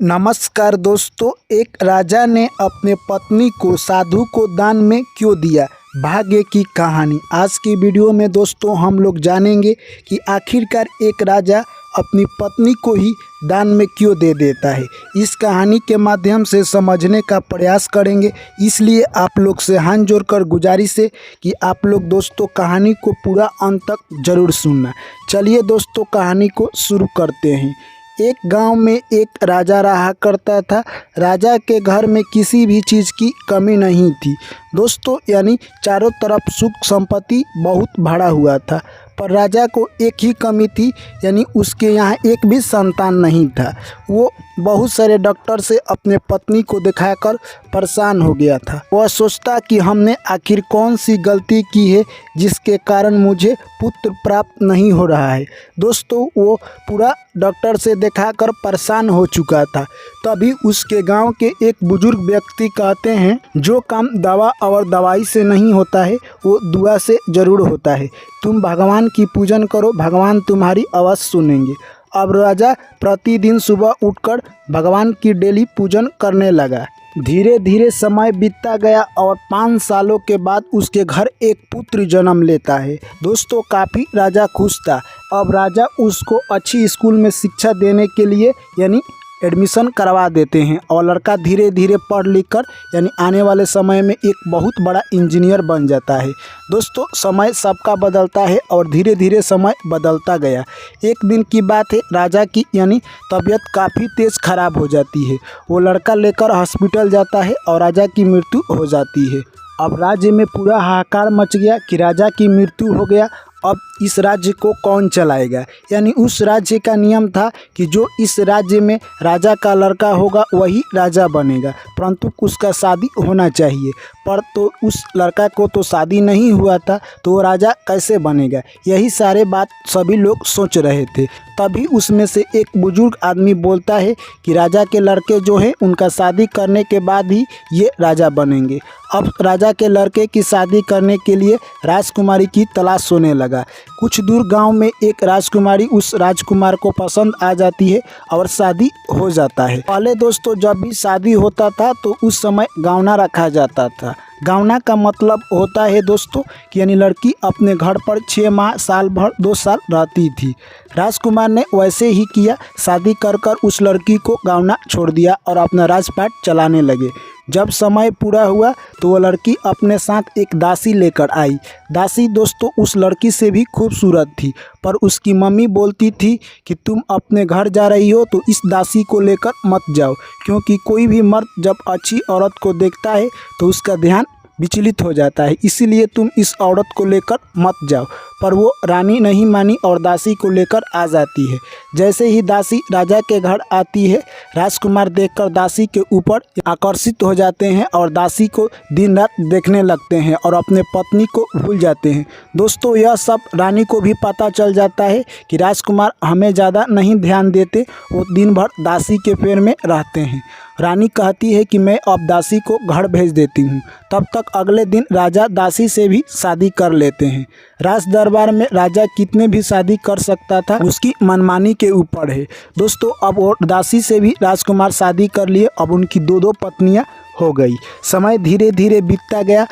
नमस्कार दोस्तों, एक राजा ने अपने पत्नी को साधु को दान में क्यों दिया, भाग्य की कहानी। आज की वीडियो में दोस्तों हम लोग जानेंगे कि आखिरकार एक राजा अपनी पत्नी को ही दान में क्यों दे देता है। इस कहानी के माध्यम से समझने का प्रयास करेंगे, इसलिए आप लोग से हाथ जोड़कर गुजारिश है कि आप लोग दोस्तों कहानी को पूरा अंत तक जरूर सुनना। चलिए दोस्तों कहानी को शुरू करते हैं। एक गांव में एक राजा रहा करता था। राजा के घर में किसी भी चीज़ की कमी नहीं थी दोस्तों, यानी चारों तरफ सुख संपत्ति बहुत भरा हुआ था। पर राजा को एक ही कमी थी, यानी उसके यहाँ एक भी संतान नहीं था। वो बहुत सारे डॉक्टर से अपने पत्नी को दिखाकर परेशान हो गया था। वह सोचता कि हमने आखिर कौन सी गलती की है जिसके कारण मुझे पुत्र प्राप्त नहीं हो रहा है। दोस्तों वो पूरा डॉक्टर से दिखाकर परेशान हो चुका था। तभी उसके गांव के एक बुजुर्ग व्यक्ति कहते हैं, जो काम दवा और दवाई से नहीं होता है वो दुआ से ज़रूर होता है। तुम भगवान की पूजन करो, भगवान तुम्हारी अवश्य सुनेंगे। अब राजा प्रतिदिन सुबह उठकर भगवान की डेली पूजन करने लगा। धीरे धीरे समय बीतता गया और 5 सालों के बाद उसके घर एक पुत्र जन्म लेता है। दोस्तों काफ़ी राजा खुश था। अब राजा उसको अच्छी स्कूल में शिक्षा देने के लिए यानी एडमिशन करवा देते हैं और लड़का धीरे धीरे पढ़ लिख कर यानी आने वाले समय में एक बहुत बड़ा इंजीनियर बन जाता है। दोस्तों समय सबका बदलता है और धीरे धीरे समय बदलता गया। एक दिन की बात है, राजा की यानी तबीयत काफ़ी तेज़ खराब हो जाती है। वो लड़का लेकर हॉस्पिटल जाता है और राजा की मृत्यु हो जाती है। अब राज्य में पूरा हाहाकार मच गया कि राजा की मृत्यु हो गया। अब इस राज्य को कौन चलाएगा, यानी उस राज्य का नियम था कि जो इस राज्य में राजा का लड़का होगा वही राजा बनेगा, परंतु उसका शादी होना चाहिए। पर तो उस लड़का को तो शादी नहीं हुआ था, तो वो राजा कैसे बनेगा, यही सारे बात सभी लोग सोच रहे थे। तभी उसमें से एक बुजुर्ग आदमी बोलता है कि राजा के लड़के जो हैं उनका शादी करने के बाद ही ये राजा बनेंगे। अब राजा के लड़के की शादी करने के लिए राजकुमारी की तलाश होने लगा। कुछ दूर गांव में एक राजकुमारी उस राजकुमार को पसंद आ जाती है और शादी हो जाता है। पहले दोस्तों जब भी शादी होता था तो उस समय गावना रखा जाता था। गावना का मतलब होता है दोस्तों कि यानी लड़की अपने घर पर 6 माह, साल भर, 2 साल रहती थी। राजकुमार ने वैसे ही किया, शादी कर उस लड़की को गावना छोड़ दिया और अपना राजपाट चलाने लगे। जब समय पूरा हुआ तो वह लड़की अपने साथ एक दासी लेकर आई। दासी दोस्तों उस लड़की से भी खूबसूरत थी, पर उसकी मम्मी बोलती थी कि तुम अपने घर जा रही हो तो इस दासी को लेकर मत जाओ, क्योंकि कोई भी मर्द जब अच्छी औरत को देखता है तो उसका ध्यान विचलित हो जाता है, इसीलिए तुम इस औरत को लेकर मत जाओ। पर वो रानी नहीं मानी और दासी को लेकर आ जाती है। जैसे ही दासी राजा के घर आती है, राजकुमार देखकर दासी के ऊपर आकर्षित हो जाते हैं और दासी को दिन रात देखने लगते हैं और अपने पत्नी को भूल जाते हैं। दोस्तों यह सब रानी को भी पता चल जाता है कि राजकुमार हमें ज़्यादा नहीं ध्यान देते, वो दिन भर दासी के पैर में रहते हैं। रानी कहती है कि मैं अब दासी को घर भेज देती हूँ। तब तक अगले दिन राजा दासी से भी शादी कर लेते हैं। राज दरबार में राजा कितने भी शादी कर सकता था, उसकी मनमानी के ऊपर है दोस्तों। अब वो दासी से भी राजकुमार शादी कर लिए। अब उनकी 2 पत्नियां हो गई। समय धीरे धीरे बीतता गया।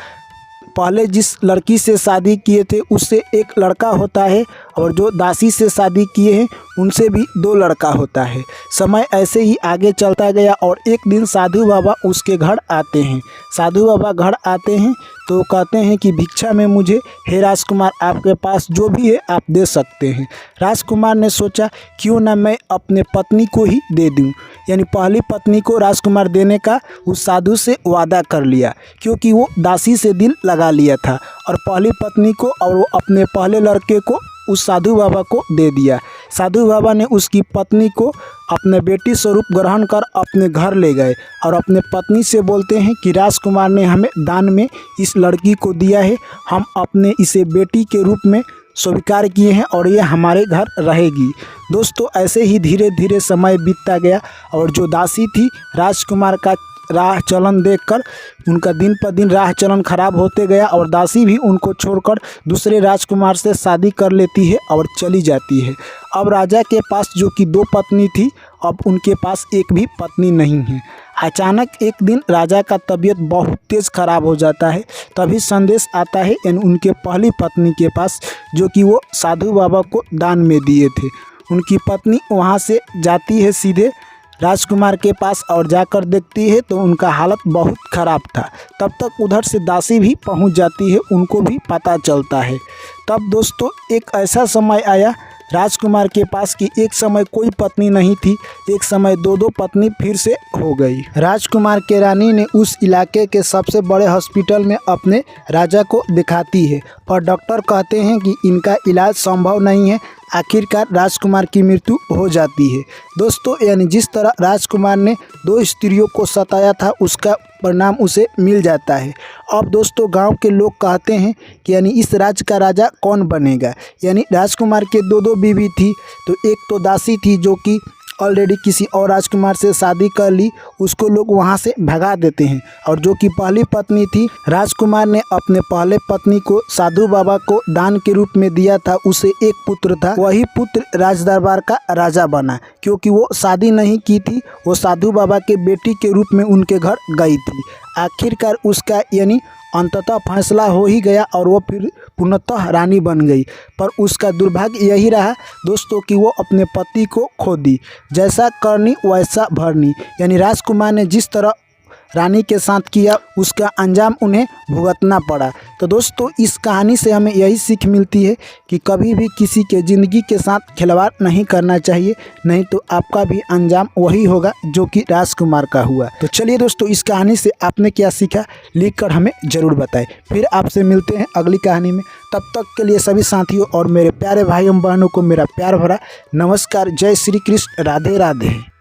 पहले जिस लड़की से शादी किए थे उससे एक लड़का होता है और जो दासी से शादी किए हैं उनसे भी 2 लड़का होता है। समय ऐसे ही आगे चलता गया और एक दिन साधु बाबा उसके घर आते हैं। साधु बाबा घर आते हैं तो कहते हैं कि भिक्षा में मुझे, हे राजकुमार, आपके पास जो भी है आप दे सकते हैं। राजकुमार ने सोचा क्यों ना मैं अपने पत्नी को ही दे दूं, यानी पहली पत्नी को राजकुमार देने का उस साधु से वादा कर लिया, क्योंकि वो दासी से दिल लगा लिया था और पहली पत्नी को और वो अपने पहले लड़के को उस साधु बाबा को दे दिया। साधु बाबा ने उसकी पत्नी को अपने बेटी स्वरूप ग्रहण कर अपने घर ले गए और अपने पत्नी से बोलते हैं कि राजकुमार ने हमें दान में इस लड़की को दिया है, हम अपने इसे बेटी के रूप में स्वीकार किए हैं और ये हमारे घर रहेगी। दोस्तों ऐसे ही धीरे धीरे समय बीतता गया और जो दासी थी राजकुमार राह चलन देखकर उनका दिन पर दिन राह चलन खराब होते गया और दासी भी उनको छोड़कर दूसरे राजकुमार से शादी कर लेती है और चली जाती है। अब राजा के पास जो कि 2 पत्नी थी, अब उनके पास एक भी पत्नी नहीं है। अचानक एक दिन राजा का तबीयत बहुत तेज़ खराब हो जाता है। तभी संदेश आता है उनके पहली पत्नी के पास, जो कि वो साधु बाबा को दान में दिए थे। उनकी पत्नी वहाँ से जाती है सीधे राजकुमार के पास और जाकर देखती है तो उनका हालत बहुत ख़राब था। तब तक उधर से दासी भी पहुँच जाती है, उनको भी पता चलता है। तब दोस्तों एक ऐसा समय आया राजकुमार के पास कि एक समय कोई पत्नी नहीं थी, एक समय 2-2 पत्नी फिर से हो गई। राजकुमार के रानी ने उस इलाके के सबसे बड़े हॉस्पिटल में अपने राजा को दिखाती है, पर डॉक्टर कहते हैं कि इनका इलाज संभव नहीं है। आखिरकार राजकुमार की मृत्यु हो जाती है। दोस्तों यानी जिस तरह राजकुमार ने 2 स्त्रियों को सताया था, उसका परिणाम उसे मिल जाता है। अब दोस्तों गांव के लोग कहते हैं कि यानी इस राज्य का राजा कौन बनेगा। यानी राजकुमार के 2-2 बीवी थी, तो एक तो दासी थी जो कि ऑलरेडी किसी और राजकुमार से शादी कर ली, उसको लोग वहां से भगा देते हैं। और जो कि पहली पत्नी थी, राजकुमार ने अपने पहले पत्नी को साधु बाबा को दान के रूप में दिया था। उसे एक पुत्र था, वही पुत्र राजदरबार का राजा बना। क्योंकि वो शादी नहीं की थी, वो साधु बाबा के बेटी के रूप में उनके घर गई थी। आखिरकार उसका यानी अंततः फैसला हो ही गया और वो फिर पूर्णतः रानी बन गई। पर उसका दुर्भाग्य यही रहा दोस्तों कि वो अपने पति को खो दी। जैसा करनी वैसा भरनी, यानी राजकुमार ने जिस तरह रानी के साथ किया, उसका अंजाम उन्हें भुगतना पड़ा। तो दोस्तों इस कहानी से हमें यही सीख मिलती है कि कभी भी किसी के ज़िंदगी के साथ खिलवाड़ नहीं करना चाहिए, नहीं तो आपका भी अंजाम वही होगा जो कि राजकुमार का हुआ। तो चलिए दोस्तों, इस कहानी से आपने क्या सीखा लिख कर हमें ज़रूर बताएं। फिर आपसे मिलते हैं अगली कहानी में। तब तक के लिए सभी साथियों और मेरे प्यारे भाई एवं बहनों को मेरा प्यार भरा नमस्कार। जय श्री कृष्ण, राधे राधे।